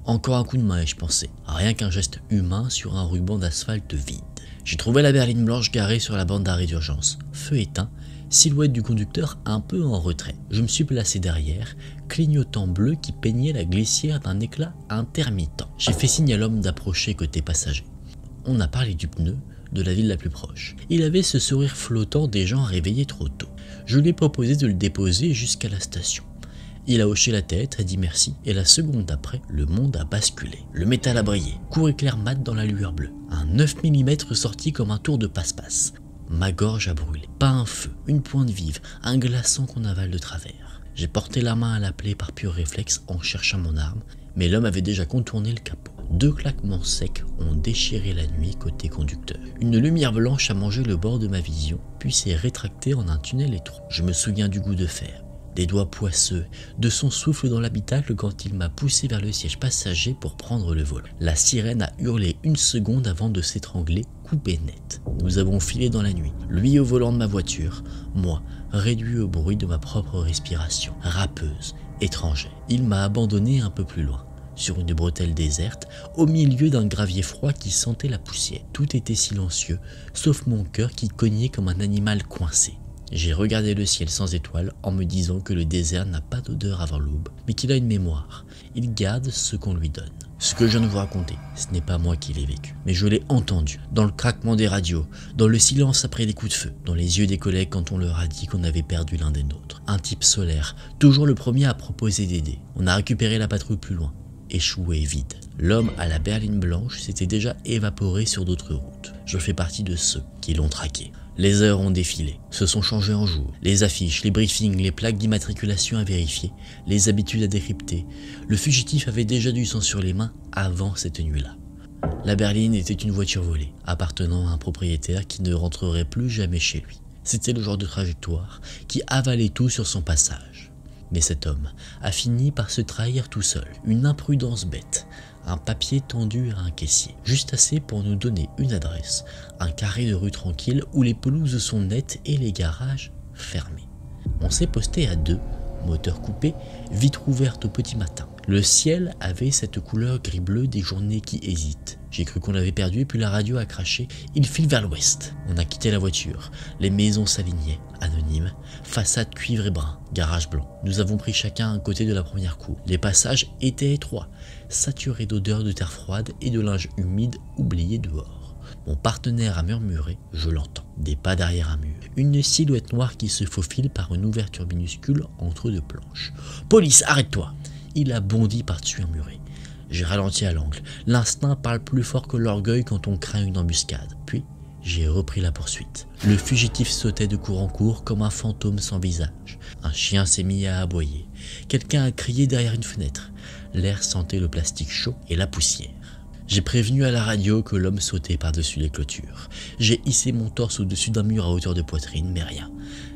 A: Encore un coup de main et je pensais, rien qu'un geste humain sur un ruban d'asphalte vide. J'ai trouvé la berline blanche garée sur la bande d'arrêt d'urgence. Feu éteint, silhouette du conducteur un peu en retrait. Je me suis placé derrière, clignotant bleu qui peignait la glissière d'un éclat intermittent. J'ai fait signe à l'homme d'approcher côté passager. On a parlé du pneu de la ville la plus proche. Il avait ce sourire flottant des gens réveillés trop tôt. Je lui ai proposé de le déposer jusqu'à la station. Il a hoché la tête, a dit merci, et la seconde d'après, le monde a basculé. Le métal a brillé, court éclair mat dans la lueur bleue. Un 9 mm sorti comme un tour de passe-passe. Ma gorge a brûlé. Pas un feu, une pointe vive, un glaçon qu'on avale de travers. J'ai porté la main à la plaie par pur réflexe en cherchant mon arme, mais l'homme avait déjà contourné le capot. 2 claquements secs ont déchiré la nuit côté conducteur. Une lumière blanche a mangé le bord de ma vision, puis s'est rétractée en un tunnel étroit. Je me souviens du goût de fer, des doigts poisseux, de son souffle dans l'habitacle quand il m'a poussé vers le siège passager pour prendre le volant. La sirène a hurlé une seconde avant de s'étrangler, coupé net. Nous avons filé dans la nuit, lui au volant de ma voiture, moi réduit au bruit de ma propre respiration, râpeuse, étrangère. Il m'a abandonné un peu plus loin, sur une bretelle déserte, au milieu d'un gravier froid qui sentait la poussière. Tout était silencieux, sauf mon cœur qui cognait comme un animal coincé. J'ai regardé le ciel sans étoiles en me disant que le désert n'a pas d'odeur avant l'aube, mais qu'il a une mémoire. Il garde ce qu'on lui donne. Ce que je viens de vous raconter, ce n'est pas moi qui l'ai vécu, mais je l'ai entendu, dans le craquement des radios, dans le silence après les coups de feu, dans les yeux des collègues quand on leur a dit qu'on avait perdu l'un des nôtres. Un type solaire, toujours le premier à proposer d'aider. On a récupéré la patrouille plus loin. Échoué et vide. L'homme à la berline blanche s'était déjà évaporé sur d'autres routes. Je fais partie de ceux qui l'ont traqué. Les heures ont défilé, se sont changées en jours. Les affiches, les briefings, les plaques d'immatriculation à vérifier, les habitudes à décrypter. Le fugitif avait déjà du sang sur les mains avant cette nuit-là. La berline était une voiture volée, appartenant à un propriétaire qui ne rentrerait plus jamais chez lui. C'était le genre de trajectoire qui avalait tout sur son passage. Mais cet homme a fini par se trahir tout seul. Une imprudence bête. Un papier tendu à un caissier. Juste assez pour nous donner une adresse. Un carré de rue tranquille où les pelouses sont nettes et les garages fermés. On s'est posté à 2, moteur coupé, vitre ouverte au petit matin. Le ciel avait cette couleur gris-bleu des journées qui hésitent. J'ai cru qu'on l'avait perdu et puis la radio a craché. Il file vers l'ouest. On a quitté la voiture. Les maisons s'alignaient, anonymes. Façade cuivre et brun, garage blanc. Nous avons pris chacun un côté de la première cour. Les passages étaient étroits, saturés d'odeurs de terre froide et de linge humide oublié dehors. Mon partenaire a murmuré, je l'entends. Des pas derrière un mur. Une silhouette noire qui se faufile par une ouverture minuscule entre 2 planches. « Police, arrête-toi » il a bondi par-dessus un muret. J'ai ralenti à l'angle. L'instinct parle plus fort que l'orgueil quand on craint une embuscade. Puis, j'ai repris la poursuite. Le fugitif sautait de court en court comme un fantôme sans visage. Un chien s'est mis à aboyer. Quelqu'un a crié derrière une fenêtre. L'air sentait le plastique chaud et la poussière. J'ai prévenu à la radio que l'homme sautait par-dessus les clôtures. J'ai hissé mon torse au-dessus d'un mur à hauteur de poitrine, mais rien.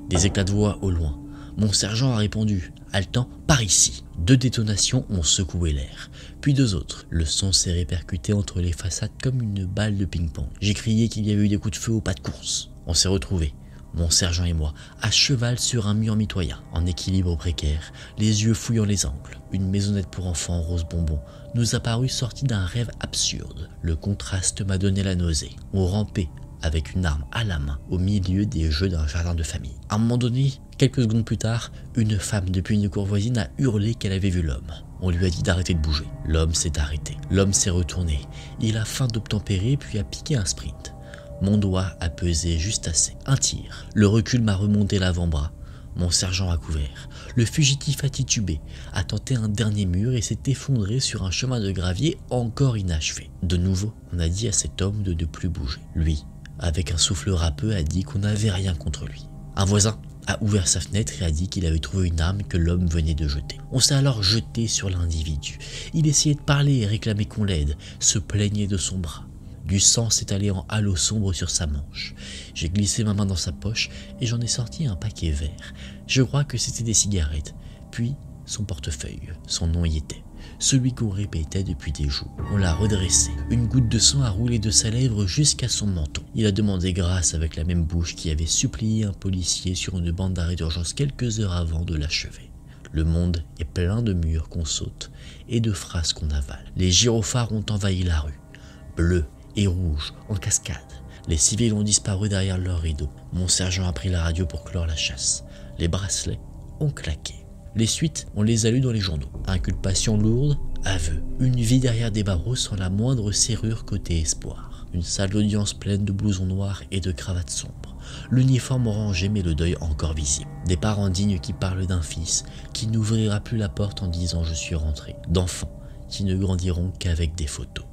A: Des éclats de voix au loin. Mon sergent a répondu, haletant, par ici. 2 détonations ont secoué l'air, puis 2 autres. Le son s'est répercuté entre les façades comme une balle de ping-pong. J'ai crié qu'il y avait eu des coups de feu au pas de course. On s'est retrouvés, mon sergent et moi, à cheval sur un mur mitoyen, en équilibre précaire, les yeux fouillant les angles. Une maisonnette pour enfants rose bonbon nous a paru sortie d'un rêve absurde. Le contraste m'a donné la nausée. On rampait avec une arme à la main au milieu des jeux d'un jardin de famille. À un moment donné, quelques secondes plus tard, une femme depuis une cour voisine a hurlé qu'elle avait vu l'homme. On lui a dit d'arrêter de bouger. L'homme s'est arrêté. L'homme s'est retourné. Il a feint d'obtempérer puis a piqué un sprint. Mon doigt a pesé juste assez. Un tir. Le recul m'a remonté l'avant-bras. Mon sergent a couvert. Le fugitif a titubé, a tenté un dernier mur et s'est effondré sur un chemin de gravier encore inachevé. De nouveau, on a dit à cet homme de ne plus bouger. Lui, avec un souffle râpeux, a dit qu'on n'avait rien contre lui. Un voisin a ouvert sa fenêtre et a dit qu'il avait trouvé une arme que l'homme venait de jeter. On s'est alors jeté sur l'individu. Il essayait de parler et réclamait qu'on l'aide, se plaignait de son bras. Du sang s'est allé en halo sombre sur sa manche. J'ai glissé ma main dans sa poche et j'en ai sorti un paquet vert. Je crois que c'était des cigarettes. Puis son portefeuille, son nom y était. Celui qu'on répétait depuis des jours. On l'a redressé. Une goutte de sang a roulé de sa lèvre jusqu'à son menton. Il a demandé grâce avec la même bouche qui avait supplié un policier sur une bande d'arrêt d'urgence quelques heures avant de l'achever. Le monde est plein de murs qu'on saute et de phrases qu'on avale. Les gyrophares ont envahi la rue. Bleu et rouge en cascade. Les civils ont disparu derrière leurs rideaux. Mon sergent a pris la radio pour clore la chasse. Les bracelets ont claqué. Les suites, on les a lues dans les journaux. Inculpation lourde, aveu. Une vie derrière des barreaux sans la moindre serrure côté espoir. Une salle d'audience pleine de blousons noirs et de cravates sombres. L'uniforme rangé mais le deuil encore visible. Des parents dignes qui parlent d'un fils qui n'ouvrira plus la porte en disant « je suis rentré ». D'enfants qui ne grandiront qu'avec des photos.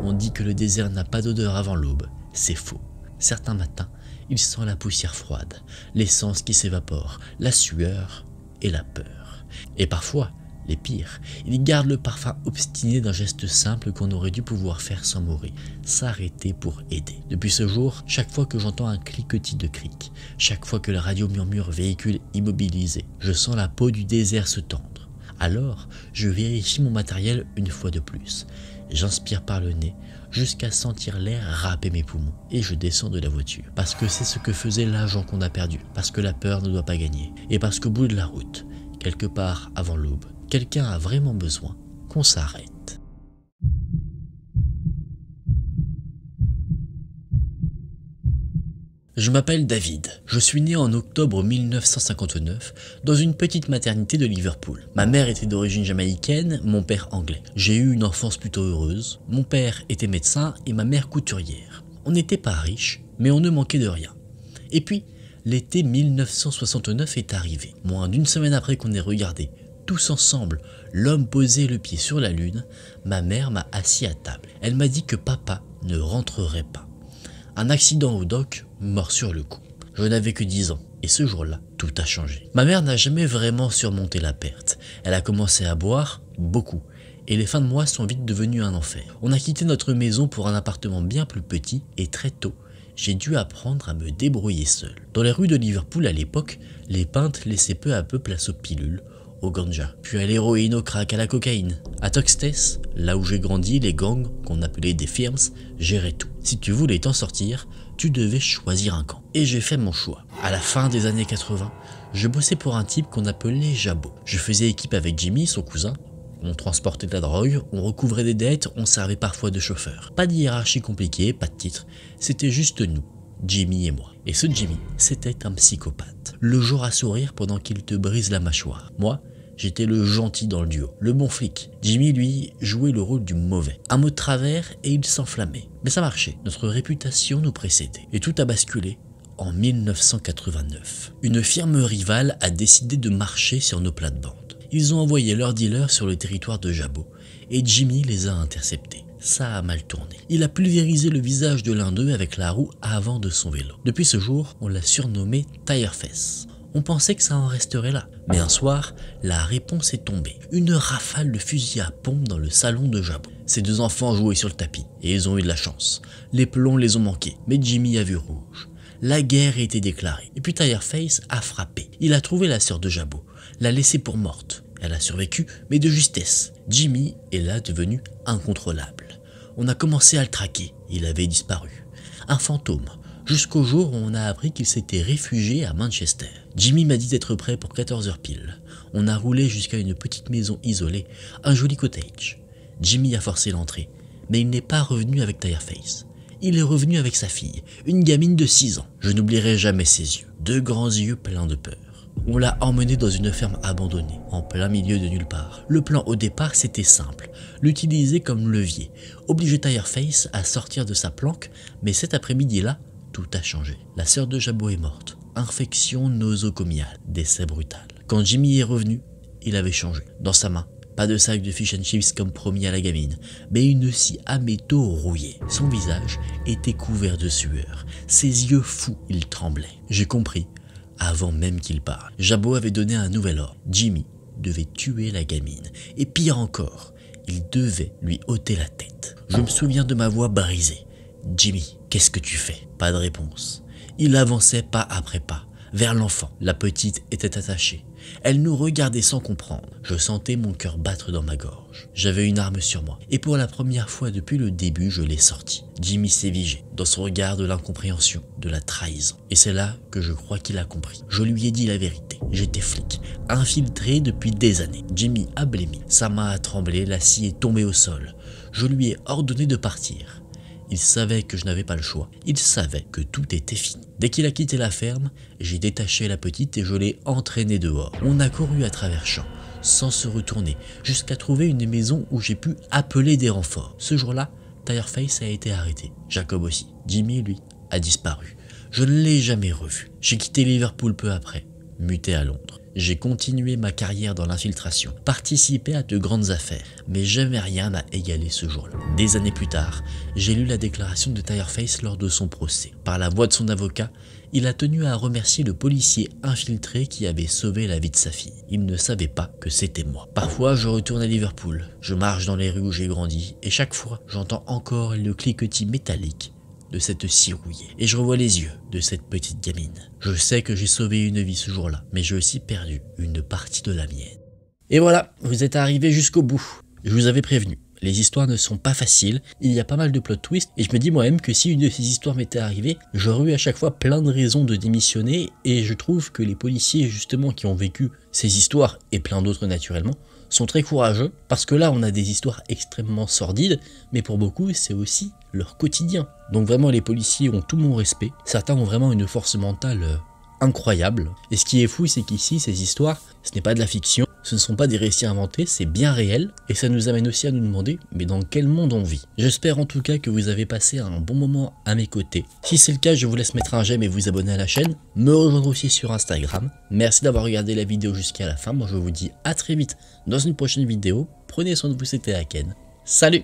A: On dit que le désert n'a pas d'odeur avant l'aube. C'est faux. Certains matins, il sent la poussière froide, l'essence qui s'évapore, la sueur et la peur. Et parfois, les pires, il garde le parfum obstiné d'un geste simple qu'on aurait dû pouvoir faire sans mourir, s'arrêter pour aider. Depuis ce jour, chaque fois que j'entends un cliquetis de cric, chaque fois que la radio murmure véhicule immobilisé, je sens la peau du désert se tendre. Alors, je vérifie mon matériel une fois de plus. J'inspire par le nez jusqu'à sentir l'air râper mes poumons et je descends de la voiture. Parce que c'est ce que faisait l'agent qu'on a perdu. Parce que la peur ne doit pas gagner. Et parce qu'au bout de la route, quelque part avant l'aube, quelqu'un a vraiment besoin qu'on s'arrête. Je m'appelle David. Je suis né en octobre 1959 dans une petite maternité de Liverpool. Ma mère était d'origine jamaïcaine, mon père anglais. J'ai eu une enfance plutôt heureuse. Mon père était médecin et ma mère couturière. On n'était pas riches, mais on ne manquait de rien. Et puis, l'été 1969 est arrivé. Moins d'une semaine après qu'on ait regardé, tous ensemble, l'homme posait le pied sur la lune, ma mère m'a assis à table. Elle m'a dit que papa ne rentrerait pas. Un accident au dock, mort sur le coup. Je n'avais que 10 ans, et ce jour-là, tout a changé. Ma mère n'a jamais vraiment surmonté la perte. Elle a commencé à boire, beaucoup, et les fins de mois sont vite devenues un enfer. On a quitté notre maison pour un appartement bien plus petit, et très tôt, j'ai dû apprendre à me débrouiller seul. Dans les rues de Liverpool à l'époque, les peintres laissaient peu à peu place aux pilules, au ganja, puis à l'héroïne, au crack, à la cocaïne. À Toxteth, là où j'ai grandi, les gangs, qu'on appelait des firms, géraient tout. Si tu voulais t'en sortir, tu devais choisir un camp. Et j'ai fait mon choix. À la fin des années 80, je bossais pour un type qu'on appelait Jabot. Je faisais équipe avec Jimmy, son cousin. On transportait de la drogue, on recouvrait des dettes, on servait parfois de chauffeur. Pas de hiérarchie compliquée, pas de titre, c'était juste nous, Jimmy et moi. Et ce Jimmy, c'était un psychopathe. Le jour à sourire pendant qu'il te brise la mâchoire. Moi, j'étais le gentil dans le duo, le bon flic. Jimmy, lui, jouait le rôle du mauvais. Un mot de travers et il s'enflammait. Mais ça marchait, notre réputation nous précédait. Et tout a basculé en 1989. Une firme rivale a décidé de marcher sur nos plates-bandes. Ils ont envoyé leurs dealers sur le territoire de Jabbo et Jimmy les a interceptés. Ça a mal tourné. Il a pulvérisé le visage de l'un d'eux avec la roue avant de son vélo. Depuis ce jour, on l'a surnommé Tireface. On pensait que ça en resterait là. Mais un soir, la réponse est tombée. Une rafale de fusil à pompe dans le salon de Jabbo. Ses deux enfants jouaient sur le tapis et ils ont eu de la chance. Les plombs les ont manqués, mais Jimmy a vu rouge. La guerre a été déclarée. Et puis Tireface a frappé. Il a trouvé la sœur de Jabbo, l'a laissée pour morte. Elle a survécu, mais de justesse. Jimmy est là devenu incontrôlable. On a commencé à le traquer. Il avait disparu. Un fantôme. Jusqu'au jour où on a appris qu'il s'était réfugié à Manchester. Jimmy m'a dit d'être prêt pour 14 h pile. On a roulé jusqu'à une petite maison isolée, un joli cottage. Jimmy a forcé l'entrée, mais il n'est pas revenu avec Tireface. Il est revenu avec sa fille, une gamine de 6 ans. Je n'oublierai jamais ses yeux, deux grands yeux pleins de peur. On l'a emmené dans une ferme abandonnée, en plein milieu de nulle part. Le plan au départ, c'était simple, l'utiliser comme levier, obliger Tireface à sortir de sa planque, mais cet après-midi-là, tout a changé. La sœur de Jabbo est morte, infection nosocomiale, décès brutal. Quand Jimmy est revenu, il avait changé. Dans sa main, pas de sac de fish and chips comme promis à la gamine, mais une scie à métaux rouillée. Son visage était couvert de sueur, ses yeux fous, il tremblait. J'ai compris. Avant même qu'il parle, Jabbo avait donné un nouvel ordre. Jimmy devait tuer la gamine. Et pire encore, il devait lui ôter la tête. Je me souviens de ma voix brisée. « Jimmy, qu'est-ce que tu fais ?» Pas de réponse. Il avançait pas après pas, vers l'enfant. La petite était attachée. Elle nous regardait sans comprendre. Je sentais mon cœur battre dans ma gorge. J'avais une arme sur moi. Et pour la première fois depuis le début, je l'ai sortie. Jimmy s'est vigé, dans son regard de l'incompréhension, de la trahison. Et c'est là que je crois qu'il a compris. Je lui ai dit la vérité. J'étais flic, infiltré depuis des années. Jimmy a blêmi. Sa main a tremblé, la scie est tombée au sol. Je lui ai ordonné de partir. Il savait que je n'avais pas le choix. Il savait que tout était fini. Dès qu'il a quitté la ferme, j'ai détaché la petite et je l'ai entraînée dehors. On a couru à travers champs, sans se retourner, jusqu'à trouver une maison où j'ai pu appeler des renforts. Ce jour-là, Tireface a été arrêté. Jacob aussi. Jimmy, lui, a disparu. Je ne l'ai jamais revu. J'ai quitté Liverpool peu après, muté à Londres. J'ai continué ma carrière dans l'infiltration, participé à de grandes affaires, mais jamais rien n'a égalé ce jour-là. Des années plus tard, j'ai lu la déclaration de Tireface lors de son procès. Par la voix de son avocat, il a tenu à remercier le policier infiltré qui avait sauvé la vie de sa fille. Il ne savait pas que c'était moi. Parfois, je retourne à Liverpool, je marche dans les rues où j'ai grandi, et chaque fois, j'entends encore le cliquetis métallique de cette scie rouillée. Et je revois les yeux de cette petite gamine. Je sais que j'ai sauvé une vie ce jour-là, mais j'ai aussi perdu une partie de la mienne. Et voilà, vous êtes arrivés jusqu'au bout. Je vous avais prévenu, les histoires ne sont pas faciles, il y a pas mal de plot twists, et je me dis moi-même que si une de ces histoires m'était arrivée, j'aurais eu à chaque fois plein de raisons de démissionner, et je trouve que les policiers justement qui ont vécu ces histoires, et plein d'autres naturellement, sont très courageux, parce que là on a des histoires extrêmement sordides, mais pour beaucoup c'est aussi leur quotidien. Donc vraiment les policiers ont tout mon respect, certains ont vraiment une force mentale incroyable, et ce qui est fou c'est qu'ici ces histoires, ce n'est pas de la fiction, ce ne sont pas des récits inventés, c'est bien réel, et ça nous amène aussi à nous demander, mais dans quel monde on vit? J'espère en tout cas que vous avez passé un bon moment à mes côtés. Si c'est le cas, je vous laisse mettre un j'aime et vous abonner à la chaîne, me rejoindre aussi sur Instagram. Merci d'avoir regardé la vidéo jusqu'à la fin, moi je vous dis à très vite dans une prochaine vidéo, prenez soin de vous, c'était Aken, salut!